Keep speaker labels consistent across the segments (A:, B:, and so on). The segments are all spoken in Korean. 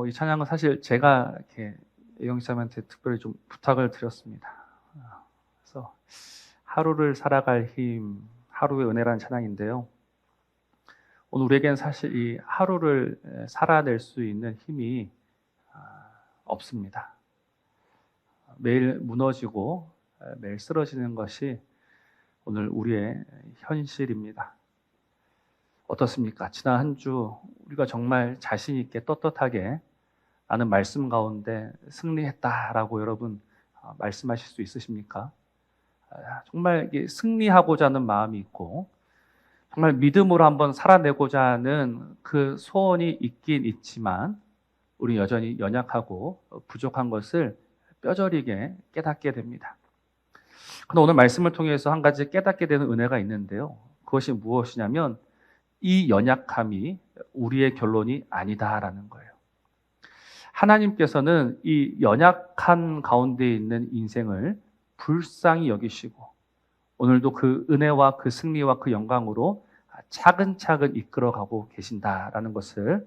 A: 이 찬양은 사실 제가 이렇게 예경쌤한테 특별히 좀 부탁을 드렸습니다. 그래서 하루를 살아갈 힘, 하루의 은혜라는 찬양인데요. 오늘 우리에겐 사실 이 하루를 살아낼 수 있는 힘이 없습니다. 매일 무너지고 매일 쓰러지는 것이 오늘 우리의 현실입니다. 어떻습니까? 지난 한 주 우리가 정말 자신 있게 떳떳하게 나는 말씀 가운데 승리했다라고 여러분 말씀하실 수 있으십니까? 정말 승리하고자 하는 마음이 있고 정말 믿음으로 한번 살아내고자 하는 그 소원이 있긴 있지만 우리 여전히 연약하고 부족한 것을 뼈저리게 깨닫게 됩니다. 그런데 오늘 말씀을 통해서 한 가지 깨닫게 되는 은혜가 있는데요. 그것이 무엇이냐면 이 연약함이 우리의 결론이 아니다라는 거예요. 하나님께서는 이 연약한 가운데 있는 인생을 불쌍히 여기시고 오늘도 그 은혜와 그 승리와 그 영광으로 차근차근 이끌어가고 계신다라는 것을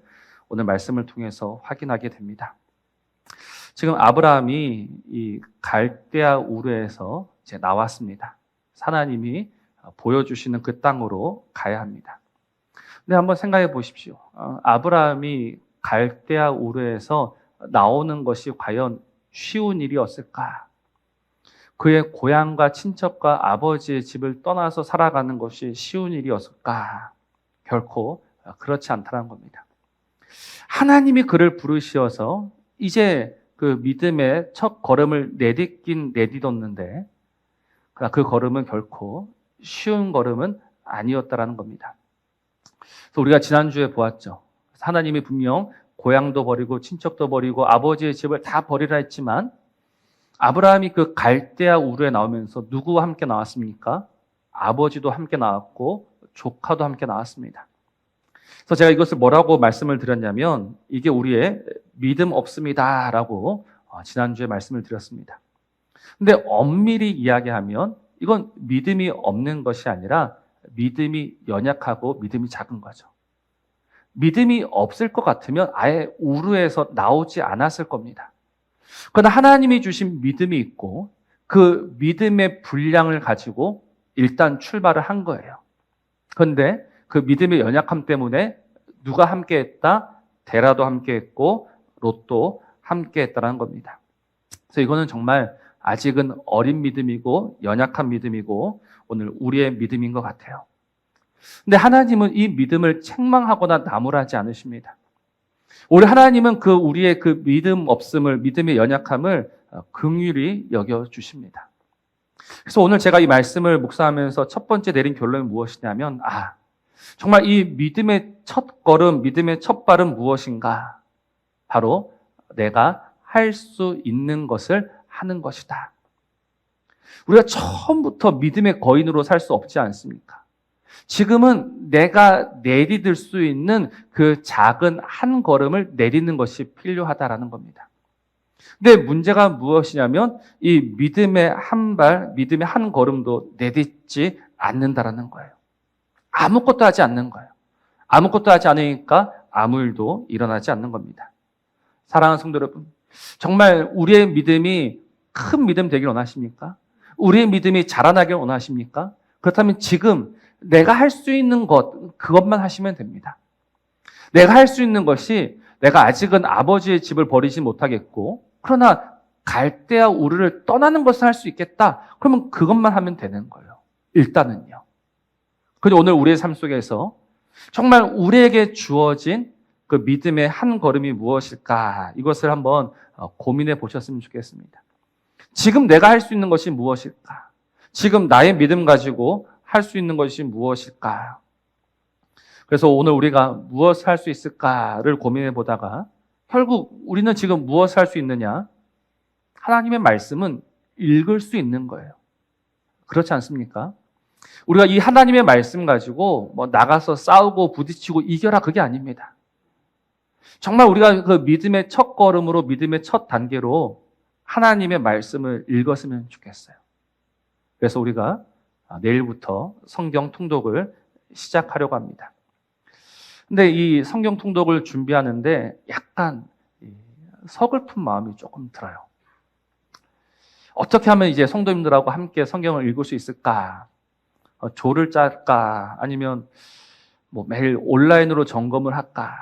A: 오늘 말씀을 통해서 확인하게 됩니다. 지금 아브라함이 이 갈대아 우르에서 이제 나왔습니다. 하나님이 보여주시는 그 땅으로 가야 합니다. 근데 한번 생각해 보십시오. 아브라함이 갈대아 우르에서 나오는 것이 과연 쉬운 일이었을까? 그의 고향과 친척과 아버지의 집을 떠나서 살아가는 것이 쉬운 일이었을까? 결코 그렇지 않다는 겁니다. 하나님이 그를 부르시어서 이제 그 믿음의 첫 걸음을 내딛긴 내딛었는데 그러나 그 걸음은 결코 쉬운 걸음은 아니었다라는 겁니다. 그래서 우리가 지난주에 보았죠. 하나님이 분명 고향도 버리고 친척도 버리고 아버지의 집을 다 버리라 했지만 아브라함이 그 갈대아 우르에 나오면서 누구와 함께 나왔습니까? 아버지도 함께 나왔고 조카도 함께 나왔습니다. 그래서 제가 이것을 뭐라고 말씀을 드렸냐면 이게 우리의 믿음 없습니다라고 지난주에 말씀을 드렸습니다. 근데 엄밀히 이야기하면 이건 믿음이 없는 것이 아니라 믿음이 연약하고 믿음이 작은 거죠. 믿음이 없을 것 같으면 아예 우르에서 나오지 않았을 겁니다. 그러나 하나님이 주신 믿음이 있고 그 믿음의 분량을 가지고 일단 출발을 한 거예요. 그런데 그 믿음의 연약함 때문에 누가 함께 했다? 데라도 함께 했고 롯도 함께 했다는 겁니다. 그래서 이거는 정말 아직은 어린 믿음이고 연약한 믿음이고 오늘 우리의 믿음인 것 같아요. 근데 하나님은 이 믿음을 책망하거나 나무라지 않으십니다. 오히려 하나님은 그 우리의 그 믿음 없음을, 믿음의 연약함을 긍휼히 여겨주십니다. 그래서 오늘 제가 이 말씀을 묵상하면서 첫 번째 내린 결론은 무엇이냐면 정말 이 믿음의 첫 걸음, 믿음의 첫 발은 무엇인가? 바로 내가 할 수 있는 것을 하는 것이다. 우리가 처음부터 믿음의 거인으로 살 수 없지 않습니까? 지금은 내가 내디딜 수 있는 그 작은 한 걸음을 내딛는 것이 필요하다라는 겁니다. 근데 문제가 무엇이냐면 이 믿음의 한 발, 믿음의 한 걸음도 내딛지 않는다라는 거예요. 아무것도 하지 않는 거예요. 아무것도 하지 않으니까 아무 일도 일어나지 않는 겁니다. 사랑하는 성도 여러분, 정말 우리의 믿음이 큰 믿음 되길 원하십니까? 우리의 믿음이 자라나길 원하십니까? 그렇다면 지금 내가 할 수 있는 것, 그것만 하시면 됩니다. 내가 할 수 있는 것이 내가 아직은 아버지의 집을 버리지 못하겠고 그러나 갈대아 우르를 떠나는 것을 할 수 있겠다. 그러면 그것만 하면 되는 거예요. 일단은요. 그런데 오늘 우리의 삶 속에서 정말 우리에게 주어진 그 믿음의 한 걸음이 무엇일까? 이것을 한번 고민해 보셨으면 좋겠습니다. 지금 내가 할 수 있는 것이 무엇일까? 지금 나의 믿음 가지고 할 수 있는 것이 무엇일까? 그래서 오늘 우리가 무엇을 할 수 있을까를 고민해 보다가 결국 우리는 지금 무엇을 할 수 있느냐? 하나님의 말씀은 읽을 수 있는 거예요. 그렇지 않습니까? 우리가 이 하나님의 말씀 가지고 나가서 싸우고 부딪히고 이겨라 그게 아닙니다. 정말 우리가 그 믿음의 첫 걸음으로 믿음의 첫 단계로 하나님의 말씀을 읽었으면 좋겠어요. 그래서 우리가 내일부터 성경 통독을 시작하려고 합니다. 근데 이 성경 통독을 준비하는데 약간 서글픈 마음이 조금 들어요. 어떻게 하면 이제 성도님들하고 함께 성경을 읽을 수 있을까? 조를 짤까? 아니면 뭐 매일 온라인으로 점검을 할까?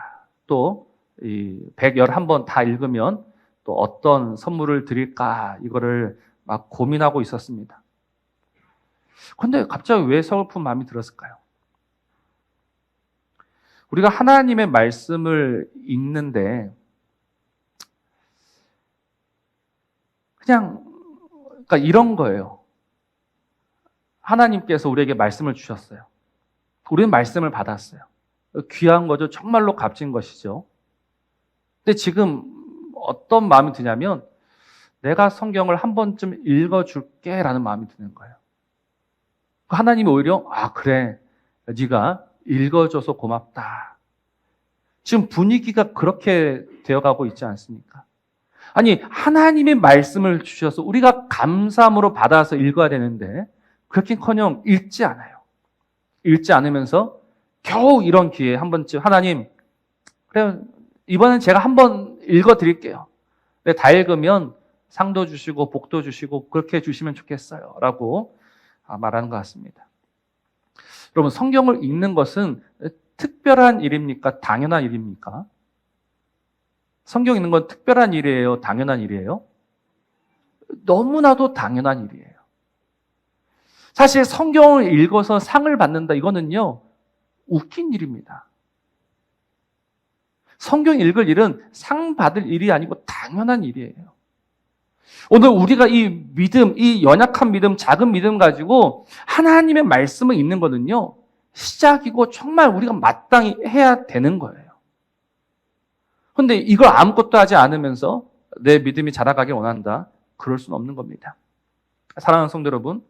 A: 또 이 111번 다 읽으면 또 어떤 선물을 드릴까? 이거를 막 고민하고 있었습니다. 근데 갑자기 왜 서글픈 마음이 들었을까요? 우리가 하나님의 말씀을 읽는데 그러니까 이런 거예요. 하나님께서 우리에게 말씀을 주셨어요. 우리는 말씀을 받았어요. 귀한 거죠. 정말로 값진 것이죠. 근데 지금 어떤 마음이 드냐면 내가 성경을 한 번쯤 읽어줄게 라는 마음이 드는 거예요. 하나님이 오히려 그래, 네가 읽어줘서 고맙다. 지금 분위기가 그렇게 되어가고 있지 않습니까? 아니, 하나님의 말씀을 주셔서 우리가 감사함으로 받아서 읽어야 되는데 그렇게커녕 읽지 않아요. 읽지 않으면서 겨우 이런 기회에 한 번쯤 하나님, 그래 이번엔 제가 한번 읽어드릴게요. 다 읽으면 상도 주시고 복도 주시고 그렇게 해주시면 좋겠어요 라고 말하는 것 같습니다. 여러분, 성경을 읽는 것은 특별한 일입니까? 당연한 일입니까? 성경 읽는 건 특별한 일이에요? 당연한 일이에요? 너무나도 당연한 일이에요. 사실 성경을 읽어서 상을 받는다, 이거는요 웃긴 일입니다. 성경 읽을 일은 상 받을 일이 아니고 당연한 일이에요. 오늘 우리가 이 믿음, 이 연약한 믿음, 작은 믿음 가지고 하나님의 말씀을 읽는 거는요 시작이고 정말 우리가 마땅히 해야 되는 거예요. 그런데 이걸 아무것도 하지 않으면서 내 믿음이 자라가길 원한다? 그럴 수는 없는 겁니다. 사랑하는 성도 여러분,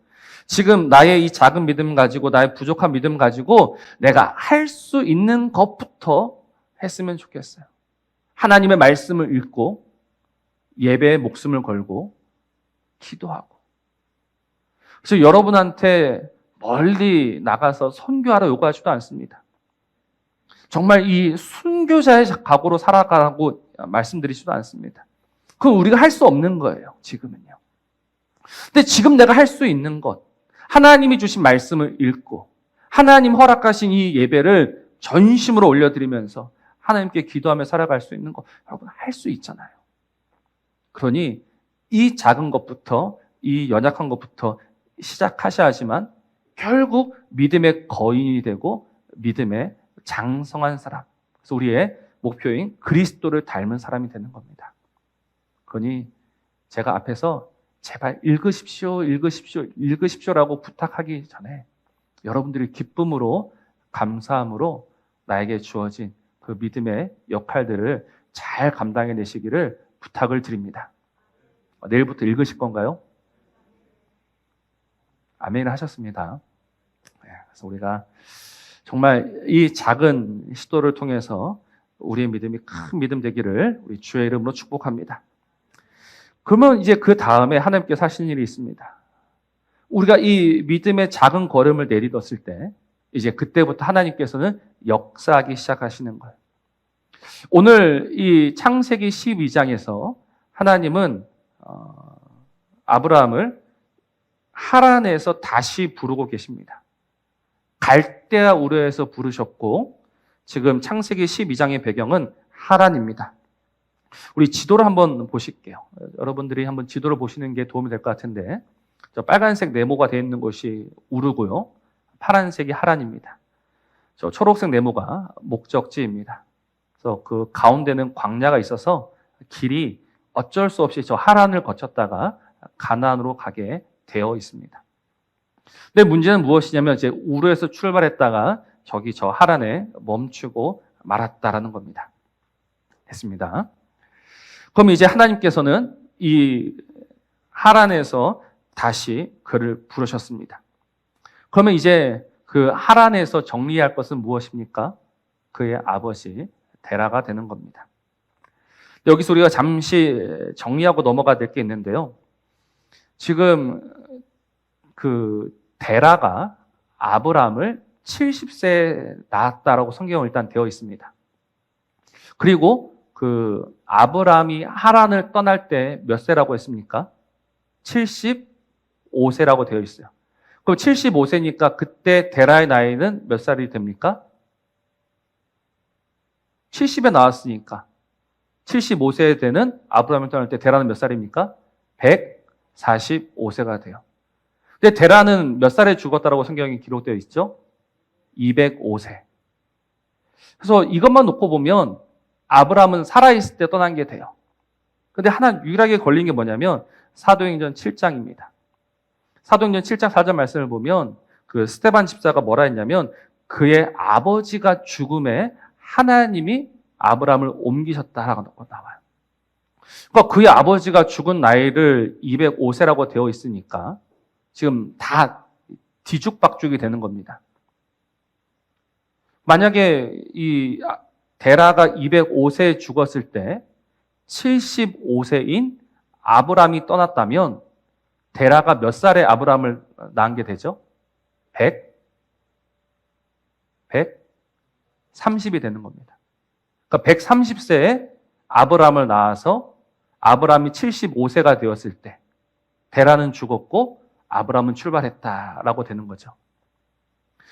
A: 지금 나의 이 작은 믿음 가지고, 나의 부족한 믿음 가지고 내가 할 수 있는 것부터 했으면 좋겠어요. 하나님의 말씀을 읽고 예배에 목숨을 걸고 기도하고. 그래서 여러분한테 멀리 나가서 선교하라 요구하지도 않습니다. 정말 이 순교자의 각오로 살아가라고 말씀드리지도 않습니다. 그건 우리가 할 수 없는 거예요, 지금은요. 근데 지금 내가 할 수 있는 것, 하나님이 주신 말씀을 읽고 하나님 허락하신 이 예배를 전심으로 올려드리면서 하나님께 기도하며 살아갈 수 있는 것, 여러분 할 수 있잖아요. 그러니 이 작은 것부터, 이 연약한 것부터 시작하셔야지만 결국 믿음의 거인이 되고 믿음의 장성한 사람, 그래서 우리의 목표인 그리스도를 닮은 사람이 되는 겁니다. 그러니 제가 앞에서 제발 읽으십시오라고 부탁하기 전에 여러분들이 기쁨으로, 감사함으로 나에게 주어진 그 믿음의 역할들을 잘 감당해내시기를 부탁을 드립니다. 내일부터 읽으실 건가요? 아멘 하셨습니다. 그래서 우리가 정말 이 작은 시도를 통해서 우리의 믿음이 큰 믿음 되기를 우리 주의 이름으로 축복합니다. 그러면 이제 그 다음에 하나님께서 하시는 일이 있습니다. 우리가 이 믿음의 작은 걸음을 내딛었을 때 이제 그때부터 하나님께서는 역사하기 시작하시는 거예요. 오늘 이 창세기 12장에서 하나님은 아브라함을 하란에서 다시 부르고 계십니다. 갈대아 우르에서 부르셨고 지금 창세기 12장의 배경은 하란입니다. 우리 지도를 한번 보실게요. 여러분들이 한번 지도를 보시는 게 도움이 될 것 같은데, 저 빨간색 네모가 되어 있는 곳이 우르고요, 파란색이 하란입니다. 저 초록색 네모가 목적지입니다. 그래서 그 가운데는 광야가 있어서 길이 어쩔 수 없이 저 하란을 거쳤다가 가나안으로 가게 되어 있습니다. 근데 문제는 무엇이냐면 이제 우르에서 출발했다가 저기 저 하란에 멈추고 말았다라는 겁니다. 됐습니다. 그럼 이제 하나님께서는 이 하란에서 다시 그를 부르셨습니다. 그러면 이제 그 하란에서 정리할 것은 무엇입니까? 그의 아버지 데라가 되는 겁니다. 여기서 우리가 잠시 정리하고 넘어가야 될 게 있는데요. 지금 그 데라가 아브라함을 70세에 낳았다라고 성경은 일단 되어 있습니다. 그리고 그 그 아브라함이 하란을 떠날 때 몇 세라고 했습니까? 75세라고 되어 있어요. 그럼 75세니까 그때 데라의 나이는 몇 살이 됩니까? 70에 나왔으니까 75세 되는 아브라함을 떠날 때 데라는 몇 살입니까? 145세가 돼요. 근데 데라는 몇 살에 죽었다라고 성경에 기록되어 있죠? 205세. 그래서 이것만 놓고 보면 아브라함은 살아있을 때 떠난 게 돼요. 근데 하나 유일하게 걸린 게 뭐냐면 사도행전 7장입니다. 사도행전 7장 4절 말씀을 보면 그 스데반 집사가 뭐라 했냐면 그의 아버지가 죽음에 하나님이 아브라함을 옮기셨다라고 나와요. 그러니까 그의 아버지가 죽은 나이를 205세라고 되어 있으니까 지금 다 뒤죽박죽이 되는 겁니다. 만약에 이 데라가 205세에 죽었을 때 75세인 아브라함이 떠났다면 데라가 몇 살에 아브라함을 낳은 게 되죠? 130이 되는 겁니다. 그러니까 130세에 아브라함을 낳아서 아브라함이 75세가 되었을 때 데라는 죽었고 아브라함은 출발했다라고 되는 거죠.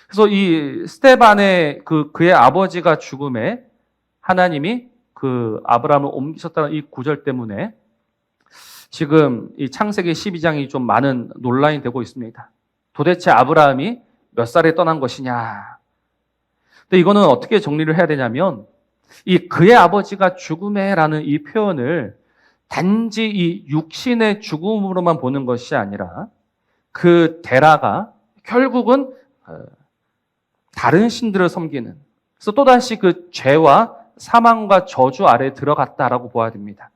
A: 그래서 이 스데반의 그의 아버지가 죽음에 하나님이 그 아브라함을 옮기셨다는 이 구절 때문에 지금 이 창세기 12장이 좀 많은 논란이 되고 있습니다. 도대체 아브라함이 몇 살에 떠난 것이냐. 근데 이거는 어떻게 정리를 해야 되냐면 이 그의 아버지가 죽음에라는 이 표현을 단지 이 육신의 죽음으로만 보는 것이 아니라 그 데라가 결국은 다른 신들을 섬기는, 그래서 또다시 그 죄와 사망과 저주 아래에 들어갔다라고 보아야 됩니다.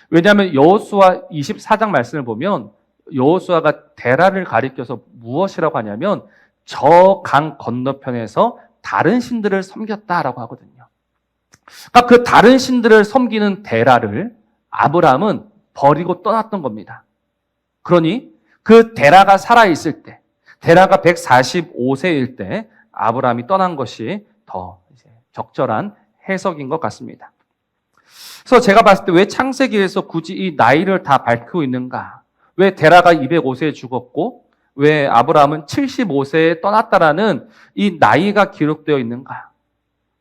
A: 왜냐하면 여호수아 24장 말씀을 보면 여호수아가 데라를 가리켜서 무엇이라고 하냐면 저 강 건너편에서 다른 신들을 섬겼다라고 하거든요. 그러니까 그 다른 신들을 섬기는 데라를 아브라함은 버리고 떠났던 겁니다. 그러니 그 데라가 살아있을 때, 데라가 145세일 때 아브라함이 떠난 것이 더 적절한 해석인 것 같습니다. 그래서 제가 봤을 때 왜 창세기에서 굳이 이 나이를 다 밝히고 있는가? 왜 데라가 205세에 죽었고 왜 아브라함은 75세에 떠났다라는 이 나이가 기록되어 있는가?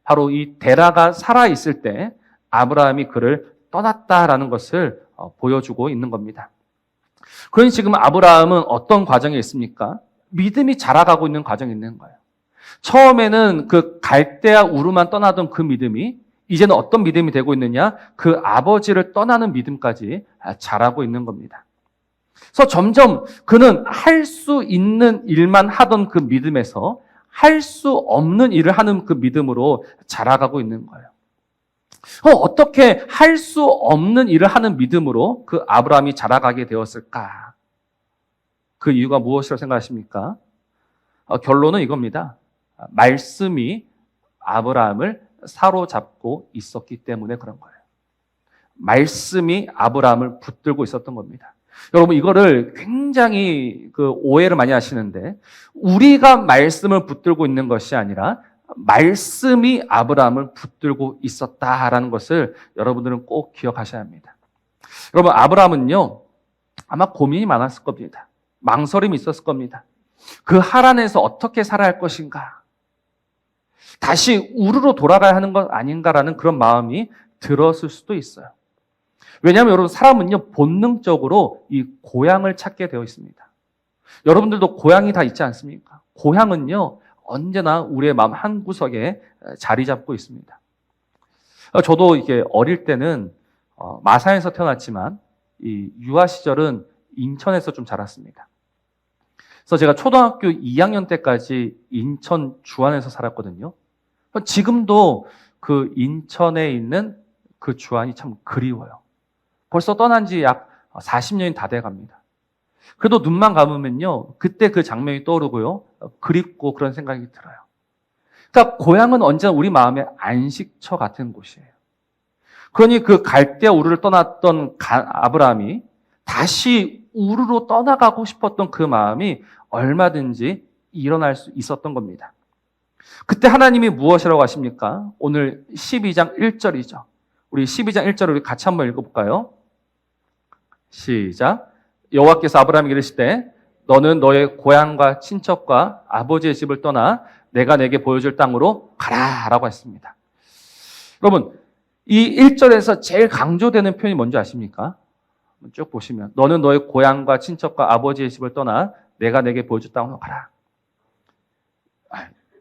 A: 바로 이 데라가 살아있을 때 아브라함이 그를 떠났다라는 것을 보여주고 있는 겁니다. 그러니 지금 아브라함은 어떤 과정에 있습니까? 믿음이 자라가고 있는 과정에 있는 거예요. 처음에는 그 갈대아 우르만 떠나던 그 믿음이 이제는 어떤 믿음이 되고 있느냐? 그 아버지를 떠나는 믿음까지 자라고 있는 겁니다. 그래서 점점 그는 할 수 있는 일만 하던 그 믿음에서 할 수 없는 일을 하는 그 믿음으로 자라가고 있는 거예요. 어떻게 할 수 없는 일을 하는 믿음으로 그 아브라함이 자라가게 되었을까? 그 이유가 무엇이라고 생각하십니까? 결론은 이겁니다. 말씀이 아브라함을 사로잡고 있었기 때문에 그런 거예요. 말씀이 아브라함을 붙들고 있었던 겁니다. 여러분 이거를 굉장히 오해를 많이 하시는데 우리가 말씀을 붙들고 있는 것이 아니라 말씀이 아브라함을 붙들고 있었다라는 것을 여러분들은 꼭 기억하셔야 합니다. 여러분 아브라함은요 아마 고민이 많았을 겁니다. 망설임이 있었을 겁니다. 그 하란에서 어떻게 살아야 할 것인가? 다시 우르로 돌아가야 하는 것 아닌가라는 그런 마음이 들었을 수도 있어요. 왜냐하면 여러분 사람은요 본능적으로 이 고향을 찾게 되어 있습니다. 여러분들도 고향이 다 있지 않습니까? 고향은요 언제나 우리의 마음 한구석에 자리 잡고 있습니다. 저도 이게 어릴 때는 마산에서 태어났지만 이 유아 시절은 인천에서 좀 자랐습니다. 그래서 제가 초등학교 2학년 때까지 인천 주안에서 살았거든요. 지금도 그 인천에 있는 그 주안이 참 그리워요. 벌써 떠난 지 약 40년이 다 돼갑니다. 그래도 눈만 감으면요, 그때 그 장면이 떠오르고요, 그립고 그런 생각이 들어요. 그러니까 고향은 언제나 우리 마음의 안식처 같은 곳이에요. 그러니 그 갈대아 우르를 떠났던 아브라함이 다시 우르로 떠나가고 싶었던 그 마음이 얼마든지 일어날 수 있었던 겁니다. 그때 하나님이 무엇이라고 하십니까? 오늘 12장 1절이죠. 우리 12장 1절을 우리 같이 한번 읽어볼까요? 시작. 여호와께서 아브라함에게 이르시되 너는 너의 고향과 친척과 아버지의 집을 떠나 내가 내게 보여줄 땅으로 가라 라고 했습니다. 여러분, 이 1절에서 제일 강조되는 표현이 뭔지 아십니까? 쭉 보시면 너는 너의 고향과 친척과 아버지의 집을 떠나 내가 내게 보여줄 땅으로 가라.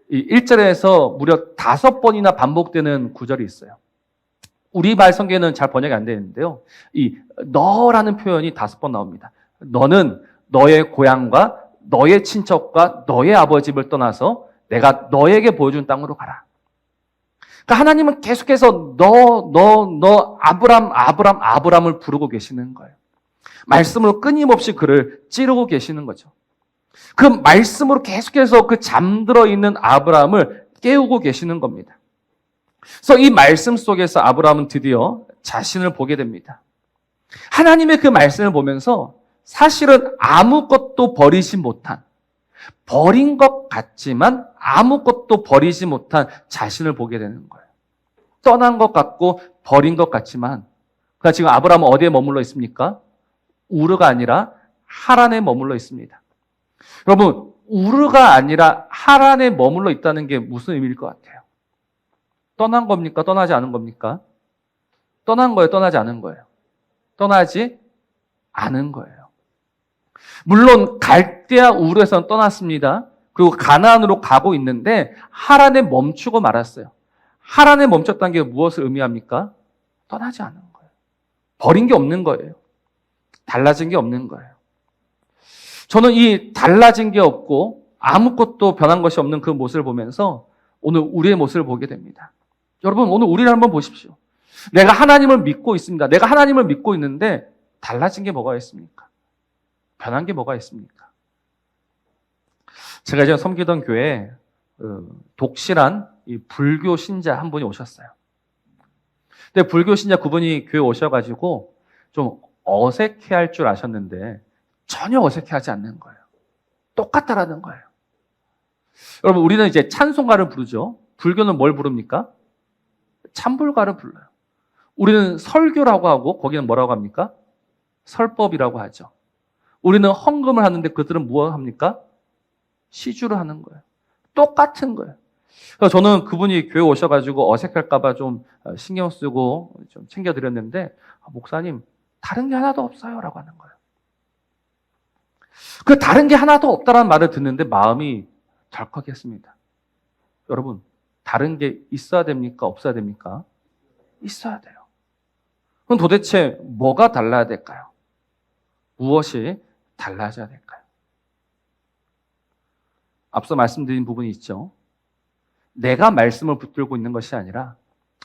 A: 이 1절에서 무려 5번이나 반복되는 구절이 있어요. 우리말 성경에는 잘 번역이 안 되는데요. 이 너라는 표현이 5번 나옵니다. 너는 너의 고향과 너의 친척과 너의 아버지 집을 떠나서 내가 너에게 보여준 땅으로 가라. 그러니까 하나님은 계속해서 아브람을 부르고 계시는 거예요. 말씀으로 끊임없이 그를 찌르고 계시는 거죠. 그 말씀으로 계속해서 그 잠들어 있는 아브람을 깨우고 계시는 겁니다. 그래서 이 말씀 속에서 아브람은 드디어 자신을 보게 됩니다. 하나님의 그 말씀을 보면서 사실은 아무것도 버리지 못한, 버린 것 같지만 아무것도 버리지 못한 자신을 보게 되는 거예요. 떠난 것 같고 버린 것 같지만, 그러니까 지금 아브람은 어디에 머물러 있습니까? 우르가 아니라 하란에 머물러 있습니다. 여러분, 우르가 아니라 하란에 머물러 있다는 게 무슨 의미일 것 같아요? 떠난 겁니까? 떠나지 않은 겁니까? 떠난 거예요? 떠나지 않은 거예요? 떠나지 않은 거예요. 물론 갈대아 우르에서는 떠났습니다. 그리고 가나안으로 가고 있는데 하란에 멈추고 말았어요. 하란에 멈췄다는 게 무엇을 의미합니까? 떠나지 않은 거예요. 버린 게 없는 거예요. 달라진 게 없는 거예요. 저는 이 달라진 게 없고 아무것도 변한 것이 없는 그 모습을 보면서 오늘 우리의 모습을 보게 됩니다. 여러분, 오늘 우리를 한번 보십시오. 내가 하나님을 믿고 있습니다. 내가 하나님을 믿고 있는데 달라진 게 뭐가 있습니까? 변한 게 뭐가 있습니까? 제가 이제 섬기던 교회에 독실한 이 불교 신자 한 분이 오셨어요. 근데 불교 신자 그분이 교회 오셔가지고 좀 어색해할 줄 아셨는데 전혀 어색해하지 않는 거예요. 똑같다라는 거예요. 여러분, 우리는 이제 찬송가를 부르죠. 불교는 뭘 부릅니까? 찬불가를 불러요. 우리는 설교라고 하고 거기는 뭐라고 합니까? 설법이라고 하죠. 우리는 헌금을 하는데 그들은 무엇 합니까? 시주를 하는 거예요. 똑같은 거예요. 그래서 저는 그분이 교회 오셔가지고 어색할까봐 좀 신경 쓰고 좀 챙겨드렸는데, 목사님, 다른 게 하나도 없어요 라고 하는 거예요. 그 다른 게 하나도 없다라는 말을 듣는데 마음이 덜컥했습니다. 여러분, 다른 게 있어야 됩니까? 없어야 됩니까? 있어야 돼요. 그럼 도대체 뭐가 달라야 될까요? 무엇이 달라져야 될까요? 앞서 말씀드린 부분이 있죠. 내가 말씀을 붙들고 있는 것이 아니라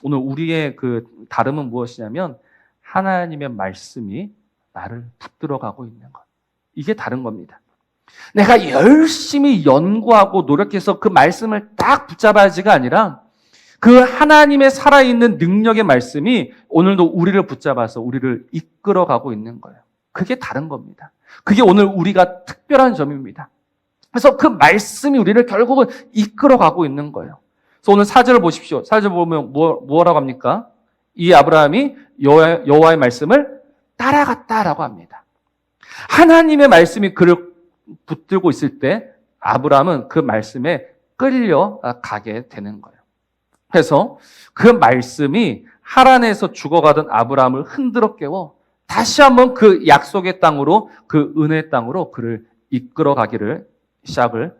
A: 오늘 우리의 그 다름은 무엇이냐면 하나님의 말씀이 나를 붙들어가고 있는 것. 이게 다른 겁니다. 내가 열심히 연구하고 노력해서 그 말씀을 딱 붙잡아야지가 아니라 그 하나님의 살아있는 능력의 말씀이 오늘도 우리를 붙잡아서 우리를 이끌어가고 있는 거예요. 그게 다른 겁니다. 그게 오늘 우리가 특별한 점입니다. 그래서 그 말씀이 우리를 결국은 이끌어가고 있는 거예요. 그래서 오늘 4절을 보십시오. 4절 보면 뭐라고 합니까? 이 아브라함이 여호와의 말씀을 따라갔다라고 합니다. 하나님의 말씀이 그를 붙들고 있을 때 아브라함은 그 말씀에 끌려가게 되는 거예요. 그래서 그 말씀이 하란에서 죽어가던 아브라함을 흔들어 깨워 다시 한번 그 약속의 땅으로, 그 은혜의 땅으로 그를 이끌어가기를 시작을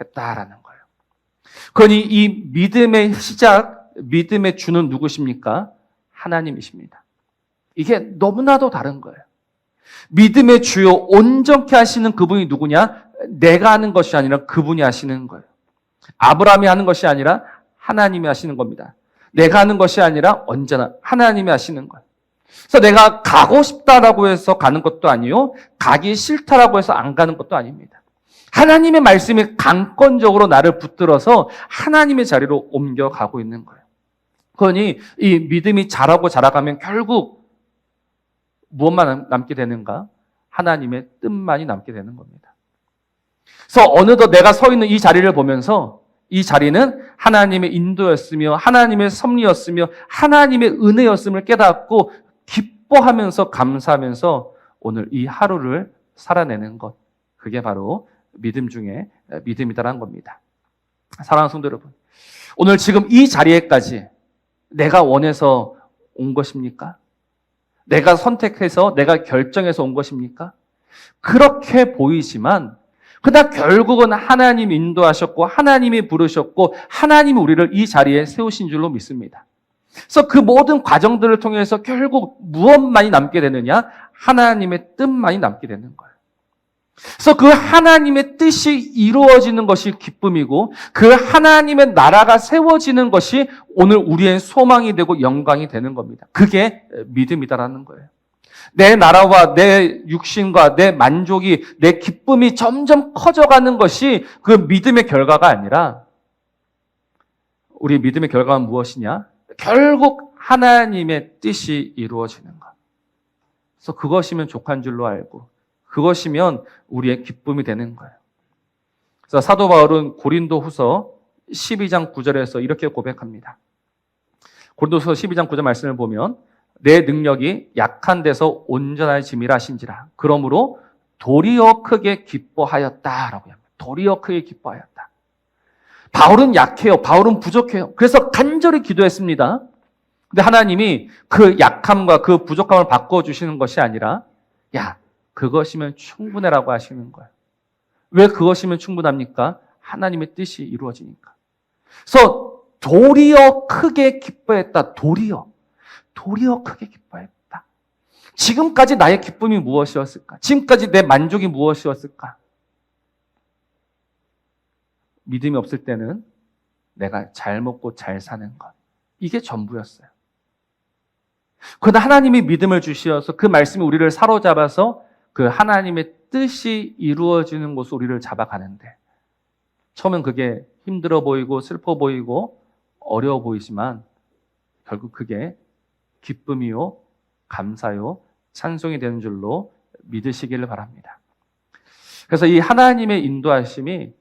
A: 했다라는 거예요. 그러니 이 믿음의 시작, 믿음의 주는 누구십니까? 하나님이십니다. 이게 너무나도 다른 거예요. 믿음의 주요 온전케 하시는 그분이 누구냐? 내가 하는 것이 아니라 그분이 하시는 거예요. 아브라함이 하는 것이 아니라 하나님이 하시는 겁니다. 내가 하는 것이 아니라 언제나 하나님이 하시는 거예요. 그래서 내가 가고 싶다라고 해서 가는 것도 아니요, 가기 싫다라고 해서 안 가는 것도 아닙니다. 하나님의 말씀이 강권적으로 나를 붙들어서 하나님의 자리로 옮겨가고 있는 거예요. 그러니 이 믿음이 자라고 자라가면 결국 무엇만 남게 되는가? 하나님의 뜻만이 남게 되는 겁니다. 그래서 어느덧 내가 서 있는 이 자리를 보면서 이 자리는 하나님의 인도였으며 하나님의 섭리였으며 하나님의 은혜였음을 깨닫고 기뻐하면서 감사하면서 오늘 이 하루를 살아내는 것, 그게 바로 믿음 중에 믿음이다라는 겁니다. 사랑하는 성도 여러분, 오늘 지금 이 자리에까지 내가 원해서 온 것입니까? 내가 선택해서 내가 결정해서 온 것입니까? 그렇게 보이지만 그러나 결국은 하나님이 인도하셨고 하나님이 부르셨고 하나님이 우리를 이 자리에 세우신 줄로 믿습니다. 그래서 그 모든 과정들을 통해서 결국 무엇만이 남게 되느냐? 하나님의 뜻만이 남게 되는 거예요. 그래서 그 하나님의 뜻이 이루어지는 것이 기쁨이고 그 하나님의 나라가 세워지는 것이 오늘 우리의 소망이 되고 영광이 되는 겁니다. 그게 믿음이다라는 거예요. 내 나라와 내 육신과 내 만족이, 내 기쁨이 점점 커져가는 것이 그 믿음의 결과가 아니라 우리 믿음의 결과는 무엇이냐? 결국 하나님의 뜻이 이루어지는 것. 그래서 그것이면 족한 줄로 알고 그것이면 우리의 기쁨이 되는 거예요. 그래서 사도 바울은 고린도후서 12장 9절에서 이렇게 고백합니다. 고린도후서 12장 9절 말씀을 보면 내 능력이 약한 데서 온전해짐이라 하신지라. 그러므로 도리어 크게 기뻐하였다라고 합니다. 도리어 크게 기뻐하였다. 바울은 약해요. 바울은 부족해요. 그래서 간절히 기도했습니다. 근데 하나님이 그 약함과 그 부족함을 바꿔주시는 것이 아니라 야, 그것이면 충분해라고 하시는 거예요. 왜 그것이면 충분합니까? 하나님의 뜻이 이루어지니까. 그래서 도리어 크게 기뻐했다. 도리어 크게 기뻐했다. 지금까지 나의 기쁨이 무엇이었을까? 지금까지 내 만족이 무엇이었을까? 믿음이 없을 때는 내가 잘 먹고 잘 사는 것. 이게 전부였어요. 그러나 하나님이 믿음을 주시어서 그 말씀이 우리를 사로잡아서 그 하나님의 뜻이 이루어지는 곳으로 우리를 잡아가는데 처음엔 그게 힘들어 보이고 슬퍼 보이고 어려워 보이지만 결국 그게 기쁨이요, 감사요, 찬송이 되는 줄로 믿으시기를 바랍니다. 그래서 이 하나님의 인도하심이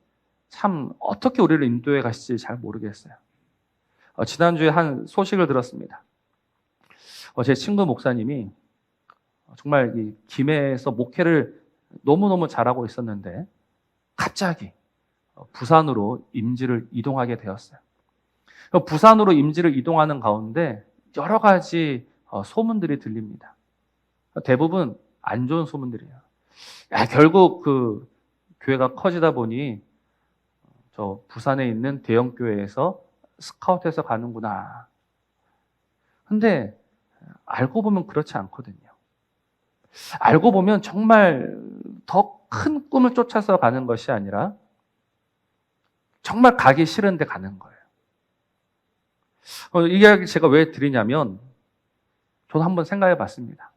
A: 참 어떻게 우리를 인도해 가실지 잘 모르겠어요. 지난주에 한 소식을 들었습니다. 제 친구 목사님이 정말 이 김해에서 목회를 너무너무 잘하고 있었는데 갑자기 부산으로 임지를 이동하게 되었어요. 부산으로 임지를 이동하는 가운데 여러 가지 소문들이 들립니다. 대부분 안 좋은 소문들이에요. 결국 그 교회가 커지다 보니 저 부산에 있는 대형 교회에서 스카우트해서 가는구나. 근데 알고 보면 그렇지 않거든요. 알고 보면 정말 더 큰 꿈을 쫓아서 가는 것이 아니라 정말 가기 싫은데 가는 거예요. 이 이야기 제가 왜 드리냐면 저도 한번 생각해 봤습니다.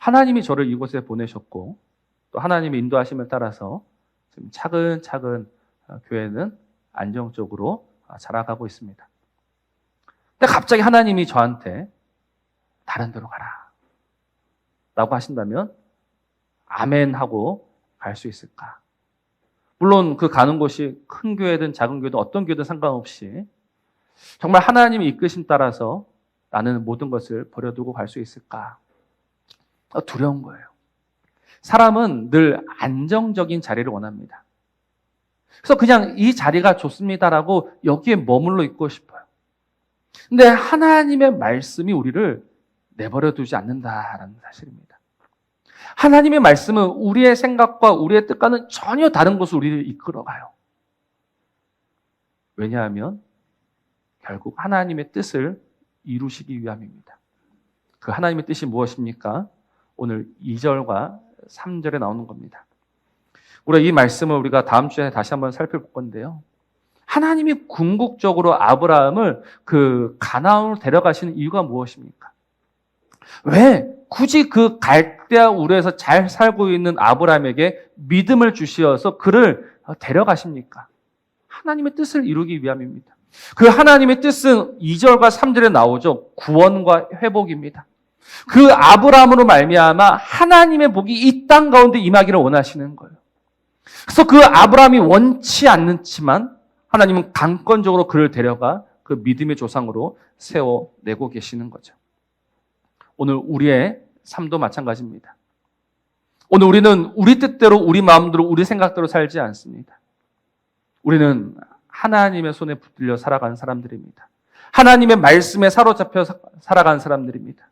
A: 하나님이 저를 이곳에 보내셨고 또 하나님의 인도하심을 따라서 지금 차근차근 교회는 안정적으로 자라가고 있습니다. 근데 갑자기 하나님이 저한테 다른 데로 가라 라고 하신다면 아멘 하고 갈 수 있을까? 물론 그 가는 곳이 큰 교회든 작은 교회든 어떤 교회든 상관없이 정말 하나님의 이끄심 따라서 나는 모든 것을 버려두고 갈 수 있을까? 두려운 거예요. 사람은 늘 안정적인 자리를 원합니다. 그래서 그냥 이 자리가 좋습니다라고 여기에 머물러 있고 싶어요. 근데 하나님의 말씀이 우리를 내버려 두지 않는다라는 사실입니다. 하나님의 말씀은 우리의 생각과 우리의 뜻과는 전혀 다른 곳으로 우리를 이끌어가요. 왜냐하면 결국 하나님의 뜻을 이루시기 위함입니다. 그 하나님의 뜻이 무엇입니까? 오늘 2절과 3절에 나오는 겁니다. 우리가 이 말씀을 우리가 다음 주에 다시 한번 살펴볼 건데요. 하나님이 궁극적으로 아브라함을 그 가나안으로 데려가시는 이유가 무엇입니까? 왜 굳이 그 갈대아 우르에서 잘 살고 있는 아브라함에게 믿음을 주시어서 그를 데려가십니까? 하나님의 뜻을 이루기 위함입니다. 그 하나님의 뜻은 2절과 3절에 나오죠. 구원과 회복입니다. 그 아브라함으로 말미암아 하나님의 복이 이 땅 가운데 임하기를 원하시는 거예요. 그래서 그 아브라함이 원치 않지만 하나님은 강권적으로 그를 데려가 그 믿음의 조상으로 세워내고 계시는 거죠. 오늘 우리의 삶도 마찬가지입니다. 오늘 우리는 우리 뜻대로, 우리 마음대로, 우리 생각대로 살지 않습니다. 우리는 하나님의 손에 붙들려 살아가는 사람들입니다. 하나님의 말씀에 사로잡혀 살아가는 사람들입니다.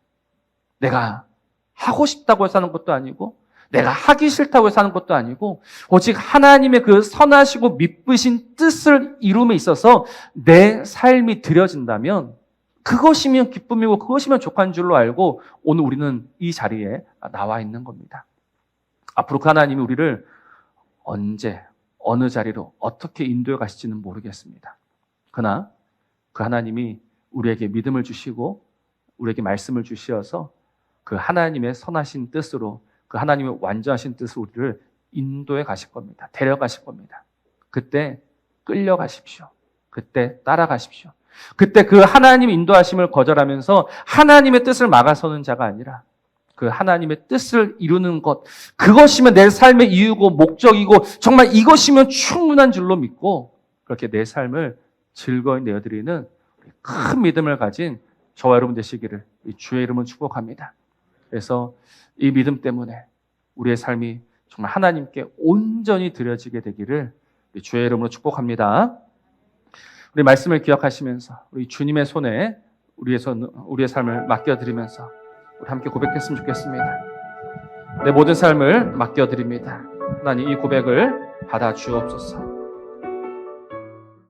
A: 내가 하고 싶다고 해서 하는 것도 아니고 내가 하기 싫다고 해서 하는 것도 아니고 오직 하나님의 그 선하시고 미쁘신 뜻을 이룸에 있어서 내 삶이 드려진다면 그것이면 기쁨이고 그것이면 족한 줄로 알고 오늘 우리는 이 자리에 나와 있는 겁니다. 앞으로 그 하나님이 우리를 언제 어느 자리로 어떻게 인도해 가실지는 모르겠습니다. 그러나 그 하나님이 우리에게 믿음을 주시고 우리에게 말씀을 주시어서 그 하나님의 선하신 뜻으로 그 하나님의 완전하신 뜻으로 우리를 인도해 가실 겁니다. 데려가실 겁니다. 그때 끌려가십시오. 그때 따라가십시오. 그때 그 하나님 인도하심을 거절하면서 하나님의 뜻을 막아서는 자가 아니라 그 하나님의 뜻을 이루는 것, 그것이면 내 삶의 이유고 목적이고 정말 이것이면 충분한 줄로 믿고 그렇게 내 삶을 즐거이 내어드리는 큰 믿음을 가진 저와 여러분 되시기를 주의 이름으로 축복합니다. 그래서 이 믿음 때문에 우리의 삶이 정말 하나님께 온전히 드려지게 되기를 주의 이름으로 축복합니다. 우리 말씀을 기억하시면서 우리 주님의 손에 우리의 삶을 맡겨드리면서 우리 함께 고백했으면 좋겠습니다. 내 모든 삶을 맡겨드립니다. 하나님 이 고백을 받아 주옵소서.